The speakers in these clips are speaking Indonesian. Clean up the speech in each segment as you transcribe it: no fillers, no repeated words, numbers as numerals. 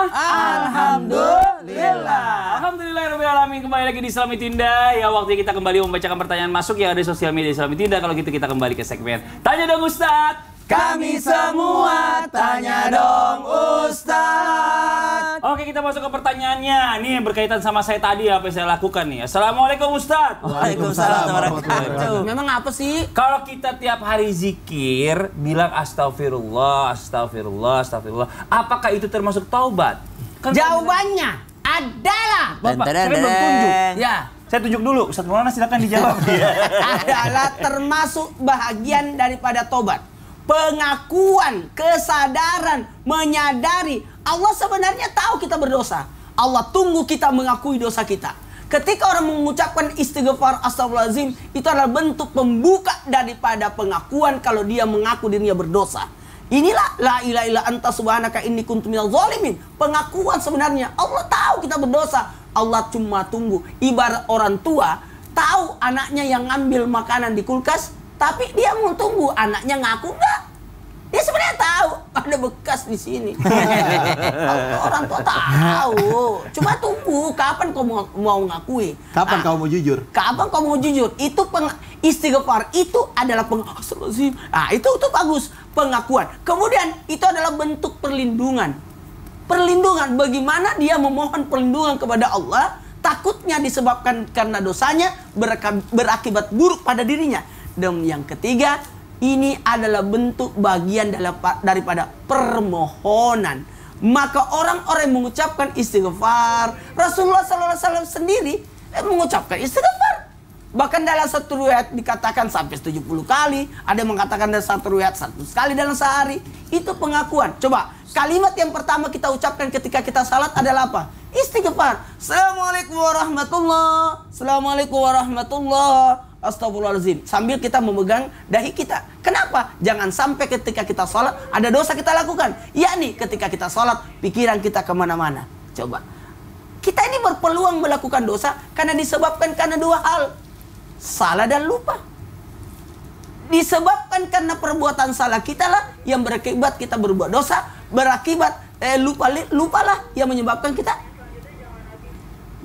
semua? Alhamdulillah. Alhamdulillahirrahmanirrahim. Kembali lagi di Islami Tinda. Ya, waktunya kita kembali membacakan pertanyaan masuk yang ada di sosial media Islami Tinda. Kalau gitu kita kembali ke segmen Tanya Dong Ustadz. Kami semua tanya dong Ustadz. Oke, kita masuk ke pertanyaannya. Ini berkaitan sama saya tadi apa yang saya lakukan nih. Assalamualaikum Ustadz. Waalaikumsalam warahmatullahi wabarakatuh. Memang apa sih? Kalau kita tiap hari zikir bilang astagfirullah, astagfirullah, astagfirullah, apakah itu termasuk taubat? Kan Jawabannya adalah Bapak, saya belum tunjuk. ya, Saya tunjuk dulu, Ustadz Maulana silakan dijawab. adalah termasuk bahagian daripada tobat. Pengakuan, kesadaran, menyadari Allah sebenarnya tahu kita berdosa. Allah tunggu kita mengakui dosa kita. Ketika orang mengucapkan istighfar astagfirullahaladzim, itu adalah bentuk pembuka daripada pengakuan kalau dia mengaku dirinya berdosa. Inilah la ilaha illa anta subhanaka inni kuntu minadz zalimin. Pengakuan sebenarnya Allah tahu kita berdosa. Allah cuma tunggu. Ibarat orang tua tahu anaknya yang ngambil makanan di kulkas, tapi dia mau tunggu anaknya ngaku enggak. Dia sebenarnya tahu ada bekas di sini. Orang tua tahu. Cuma tunggu kapan kau mau ngakui. Kapan kau mau jujur? Kapan kau mau jujur? Itu istighfar itu adalah astagfirullahaladzim. Nah, itu bagus pengakuan. Kemudian itu adalah bentuk perlindungan. Perlindungan bagaimana dia memohon perlindungan kepada Allah, takutnya disebabkan karena dosanya berakibat buruk pada dirinya. Dan yang ketiga, ini adalah bentuk bagian daripada permohonan. Maka orang-orang yang mengucapkan istighfar, Rasulullah SAW sendiri mengucapkan istighfar. Bahkan dalam satu riwayat dikatakan sampai 70 kali, ada yang mengatakan dalam satu riwayat 100 kali dalam sehari. Itu pengakuan. Coba, kalimat yang pertama kita ucapkan ketika kita salat adalah apa? Istighfar. Assalamualaikum warahmatullah. Assalamualaikum warahmatullah. Astagfirullahaladzim. Sambil kita memegang dahi kita. Kenapa? Jangan sampai ketika kita sholat ada dosa kita lakukan. Yakni ketika kita sholat pikiran kita kemana-mana. Coba. Kita ini berpeluang melakukan dosa karena disebabkan karena dua hal. Salah dan lupa. Disebabkan karena perbuatan salah kita lah yang berakibat kita berbuat dosa. Berakibat lupalah yang menyebabkan kita.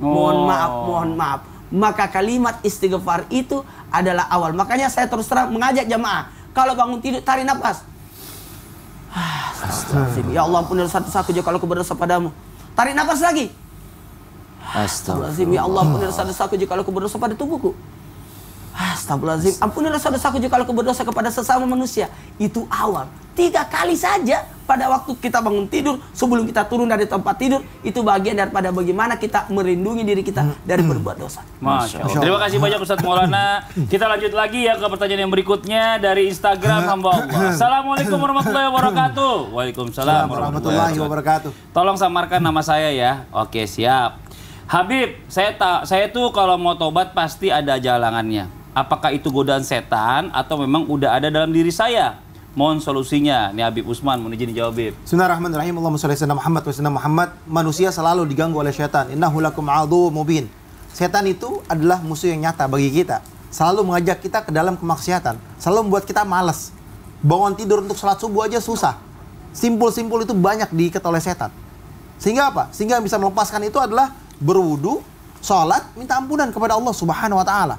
Mohon maaf. Maka kalimat istighfar itu adalah awal. Makanya saya terus terang mengajak jamaah, kalau bangun tidur tarik nafas. Astagfirullahaladzim. Ya Allah, ampunilah satu-satu jika kalau aku berdosa padamu. Tarik nafas lagi. Astagfirullahaladzim. Ya Allah, ampunilah satu-satu jika kalau aku berdosa pada tubuhku. Astagfirullahaladzim. Ampunilah satu-satu jika kalau aku berdosa kepada sesama manusia. Itu awal. 3 kali saja pada waktu kita bangun tidur, sebelum kita turun dari tempat tidur, itu bagian daripada bagaimana kita melindungi diri kita dari berbuat dosa. Masya Allah. Terima kasih banyak Ustadz Maulana. Kita lanjut lagi ya ke pertanyaan yang berikutnya dari Instagram hamba Allah. Assalamualaikum warahmatullahi wabarakatuh. Waalaikumsalam warahmatullahi wabarakatuh. Tolong samarkan nama saya ya. Oke, siap. Habib, saya tuh kalau mau tobat pasti ada jalanannya. Apakah itu godaan setan atau memang udah ada dalam diri saya? Mohon solusinya. Nih Habib Usman, mau izin dijawab, Habib. Bismillahirrahmanirrahim. Allahumma shalli ala Muhammad wa sallam Muhammad. Manusia selalu diganggu oleh setan. Innahu lakum aduwwum mubin. Setan itu adalah musuh yang nyata bagi kita. Selalu mengajak kita ke dalam kemaksiatan. Selalu membuat kita malas. Bangun tidur untuk salat subuh aja susah. Simpul-simpul itu banyak diikat oleh setan. Sehingga apa? Sehingga yang bisa melepaskan itu adalah berwudu, salat, minta ampunan kepada Allah Subhanahu wa taala.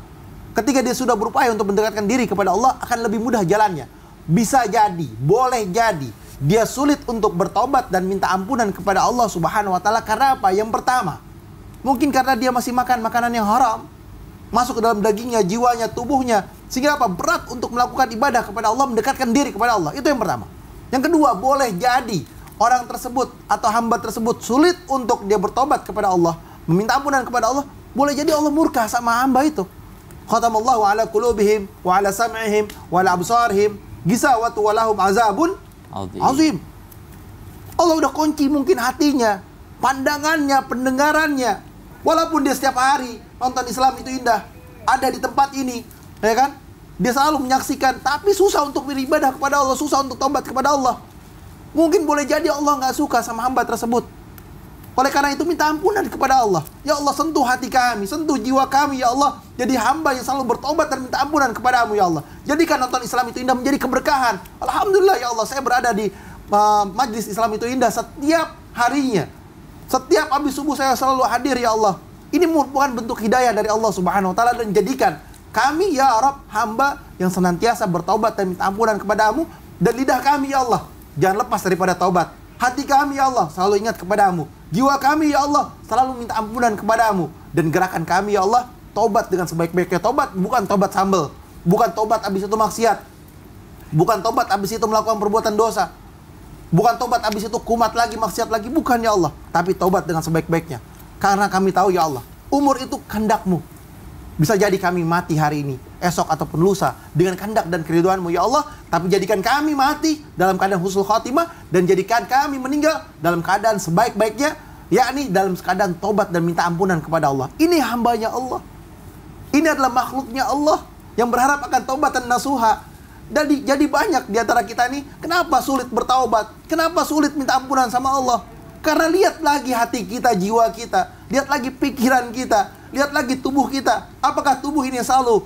Ketika dia sudah berupaya untuk mendekatkan diri kepada Allah, akan lebih mudah jalannya. Bisa jadi, boleh jadi dia sulit untuk bertobat dan minta ampunan kepada Allah Subhanahu wa taala karena apa? Yang pertama, mungkin karena dia masih makan makanan yang haram, masuk ke dalam dagingnya, jiwanya, tubuhnya, sehingga apa? Berat untuk melakukan ibadah kepada Allah, mendekatkan diri kepada Allah. Itu yang pertama. Yang kedua, boleh jadi orang tersebut atau hamba tersebut sulit untuk dia bertobat kepada Allah, meminta ampunan kepada Allah. Boleh jadi Allah murka sama hamba itu. Khatamallahu ala qulubihim wa ala sam'ihim wa ala absarihim gisawatu walahum azabun azim. Allah udah kunci mungkin hatinya, pandangannya, pendengarannya. Walaupun dia setiap hari nonton Islam itu indah, ada di tempat ini, ya kan? Dia selalu menyaksikan, tapi susah untuk beribadah kepada Allah, susah untuk tobat kepada Allah. Mungkin boleh jadi Allah nggak suka sama hamba tersebut. Oleh karena itu minta ampunan kepada Allah. Ya Allah, sentuh hati kami, sentuh jiwa kami, ya Allah. Jadi hamba yang selalu bertobat dan minta ampunan kepadamu, ya Allah. Jadikan nonton Islam itu indah menjadi keberkahan. Alhamdulillah, ya Allah, saya berada di majlis Islam itu indah setiap harinya. Setiap habis subuh saya selalu hadir ya Allah. Ini merupakan bentuk hidayah dari Allah Subhanahu wa taala, dan jadikan kami ya Rabb hamba yang senantiasa bertaubat dan minta ampunan kepadamu, dan lidah kami ya Allah jangan lepas daripada taubat. Hati kami ya Allah selalu ingat kepadamu. Jiwa kami ya Allah selalu minta ampunan kepadamu, dan gerakan kami ya Allah taubat dengan sebaik-baiknya. Taubat bukan taubat sambel, bukan taubat habis itu maksiat, bukan taubat habis itu melakukan perbuatan dosa, bukan taubat habis itu kumat lagi, maksiat lagi, bukan ya Allah, tapi taubat dengan sebaik-baiknya. Karena kami tahu ya Allah, umur itu kehendak-Mu. Bisa jadi kami mati hari ini, esok ataupun lusa dengan kehendak dan keriduan-Mu ya Allah. Tapi jadikan kami mati dalam keadaan husnul khotimah, dan jadikan kami meninggal dalam keadaan sebaik-baiknya, yakni dalam keadaan taubat dan minta ampunan kepada Allah. Ini hambanya Allah. Ini adalah makhluknya Allah yang berharap akan taubat dan nasuha. Jadi banyak di antara kita ini, kenapa sulit bertaubat? Kenapa sulit minta ampunan sama Allah? Karena lihat lagi hati kita, jiwa kita, lihat lagi pikiran kita, lihat lagi tubuh kita. Apakah tubuh ini selalu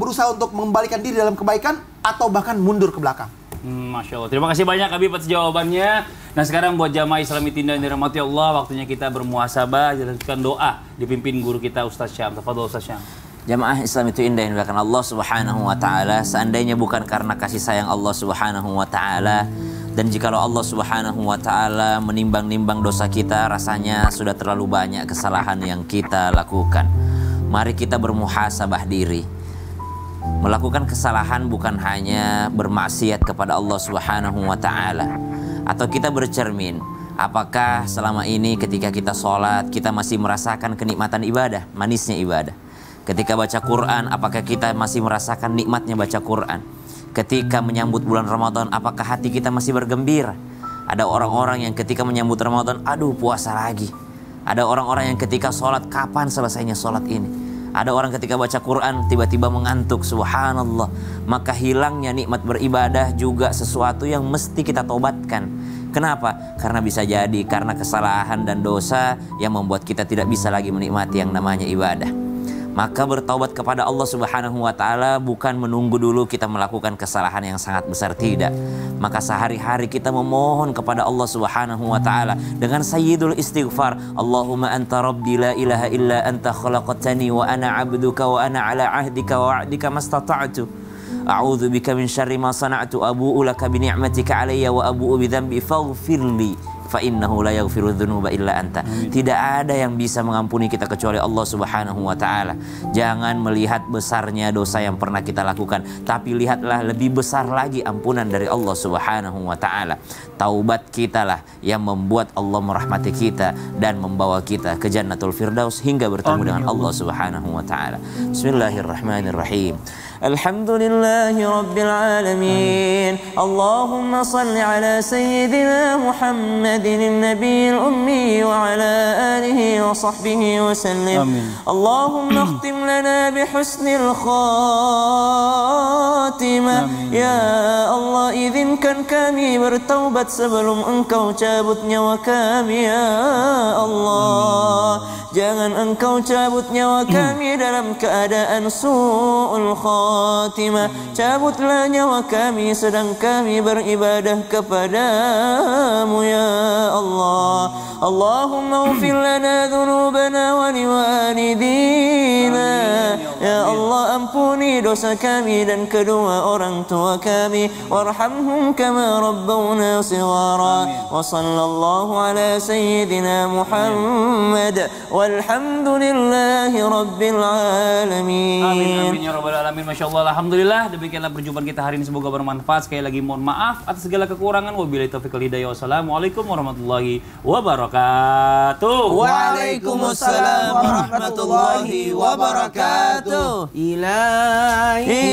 berusaha untuk mengembalikan diri dalam kebaikan, atau bahkan mundur ke belakang? Masya Allah. Terima kasih banyak Habib atas jawabannya. Nah sekarang buat jamaah Islamitin dan dirahmati Allah, waktunya kita bermuhasabah, jalankan doa dipimpin guru kita Ustaz Syam. Tafadhol Ustaz Syam. Jamaah Islam itu indah yang dimuliakan Allah Subhanahu wa taala. Seandainya bukan karena kasih sayang Allah Subhanahu wa taala, dan jikalau Allah Subhanahu wa taala menimbang-nimbang dosa kita, rasanya sudah terlalu banyak kesalahan yang kita lakukan. Mari kita bermuhasabah diri. Melakukan kesalahan bukan hanya bermaksiat kepada Allah Subhanahu wa taala, atau kita bercermin, apakah selama ini ketika kita sholat kita masih merasakan kenikmatan ibadah, manisnya ibadah. Ketika baca Quran, apakah kita masih merasakan nikmatnya baca Quran? Ketika menyambut bulan Ramadan, apakah hati kita masih bergembira? Ada orang-orang yang ketika menyambut Ramadan, aduh puasa lagi. Ada orang-orang yang ketika sholat, kapan selesainya sholat ini? Ada orang ketika baca Quran, tiba-tiba mengantuk, subhanallah. Maka hilangnya nikmat beribadah juga sesuatu yang mesti kita tobatkan. Kenapa? Karena bisa jadi karena kesalahan dan dosa yang membuat kita tidak bisa lagi menikmati yang namanya ibadah. Maka bertaubat kepada Allah Subhanahu wa taala bukan menunggu dulu kita melakukan kesalahan yang sangat besar, tidak. Maka sehari-hari kita memohon kepada Allah Subhanahu wa taala dengan sayyidul istighfar. Allahumma anta rabbi la ilaha illa anta khalaqtani wa ana 'abduka wa ana 'ala 'ahdika wa 'adika mastata'tu. A'udzu bika min syarri ma sana'tu, abu'u laka bi ni'matika 'alayya wa abu'u bi dhanbi faghfirli fa innahu la yaghfiru dzunuba illa anta. Tidak ada yang bisa mengampuni kita kecuali Allah Subhanahu wa taala. Jangan melihat besarnya dosa yang pernah kita lakukan, tapi lihatlah lebih besar lagi ampunan dari Allah Subhanahu wa taala. Taubat kitalah yang membuat Allah merahmati kita dan membawa kita ke Jannatul Firdaus hingga bertemu dengan Allah Subhanahu wa taala. Bismillahirrahmanirrahim. Alhamdulillahi rabbil alamin. Allahumma salli ala sayyidina Muhammadin nabiyil ummi wa ala alihi wa sahbihi wa sallim. Allahumma akhtim lana bihusnil khatimah. Ya Allah, izinkan kami bertaubat sebelum Engkau cabut nyawa kami ya Allah. Jangan Engkau cabut nyawa kami dalam keadaan su'ul khatimah. Cabutlah nyawa kami sedang kami beribadah kepadamu ya Allah. Allahumma ufir lana dhunubana wa liwalidina. Ya Allah, ampuni dosa kami dan kedua orang tua kami. Warhamhum kama rabbawna shighara. Wa sallallahu ala sayyidina Muhammad. Walhamdulillahi rabbil alamin. Amin amin ya rabbal alamin. Masya Allah, alhamdulillah. Demikianlah perjumpaan kita hari ini, semoga bermanfaat. Sekali lagi mohon maaf atas segala kekurangan. Wabillahi taufiq wal hidayah. Wassalamualaikum warahmatullahi wabarakatuh. Waalaikumsalam warahmatullahi wabarakatuh. Ilahi